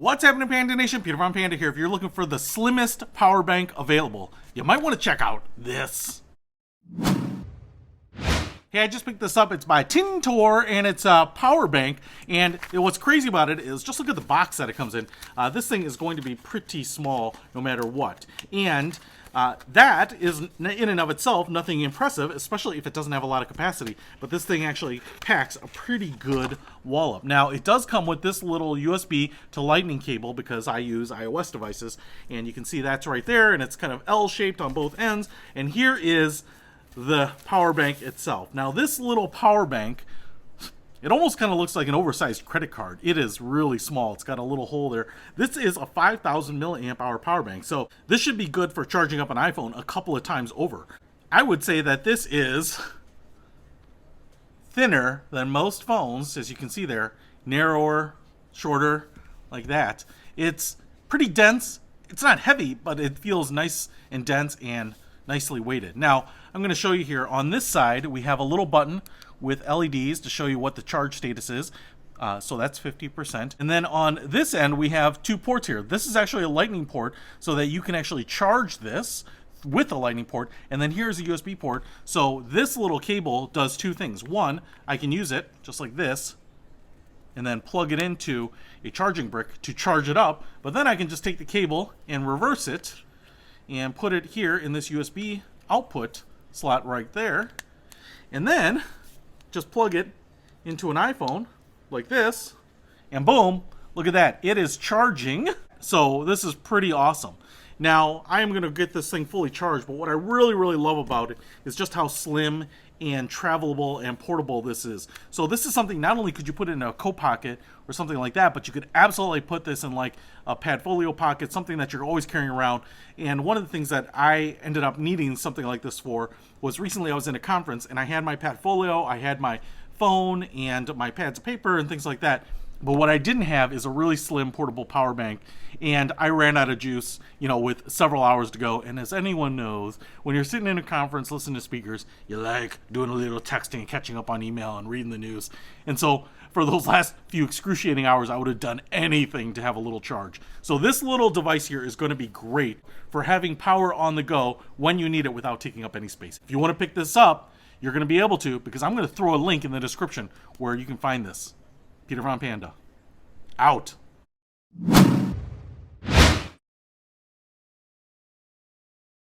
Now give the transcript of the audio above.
What's happening, Panda Nation? Peter Von Panda here. If you're looking for the slimmest power bank available, you might want to check out this. Hey, I just picked this up. It's by TNTOR, and it's a power bank. And what's crazy about it is, just look at the box that it comes in. This thing is going to be pretty small no matter what. And that is, in and of itself, nothing impressive, especially if it doesn't have a lot of capacity. But this thing actually packs a pretty good wallop. Now, it does come with this little USB to lightning cable because I use iOS devices. And you can see that's right there, and it's kind of L-shaped on both ends. And here is the power bank itself. Now, this little power bank, it almost kind of looks like an oversized credit card. It is really small. It's got a little hole there. This is a 5,000 milliamp hour power bank, so this should be good for charging up an iPhone a couple of times over. I would say that this is thinner than most phones, as you can see there. Narrower, shorter, like that. It's pretty dense. It's not heavy, but it feels nice and dense and nicely weighted. Now, I'm going to show you here on this side, we have a little button with LEDs to show you what the charge status is. So that's 50%. And then on this end, we have two ports here. This is actually a lightning port so that you can actually charge this with a lightning port. And then here's a USB port. So this little cable does two things. One, I can use it just like this and then plug it into a charging brick to charge it up. But then I can just take the cable and reverse it and put it here in this USB output slot right there. And then just plug it into an iPhone like this, and boom, look at that. It is charging. So this is pretty awesome. Now, I am going to get this thing fully charged, but what I really love about it is just how slim and travelable and portable this is. So this is something, not only could you put it in a coat pocket or something like that, but you could absolutely put this in like a Padfolio pocket, something that you're always carrying around. And one of the things that I ended up needing something like this for was recently I was in a conference and I had my Padfolio, I had my phone and my pads of paper and things like that. But what I didn't have is a really slim portable power bank, and I ran out of juice, with several hours to go. And as anyone knows, when you're sitting in a conference listening to speakers, you like doing a little texting, catching up on email, and reading the news. And so for those last few excruciating hours, I would have done anything to have a little charge. So this little device here is going to be great for having power on the go when you need it without taking up any space. If you want to pick this up, you're going to be able to, because I'm going to throw a link in the description where you can find this. Peter Von Panda, out.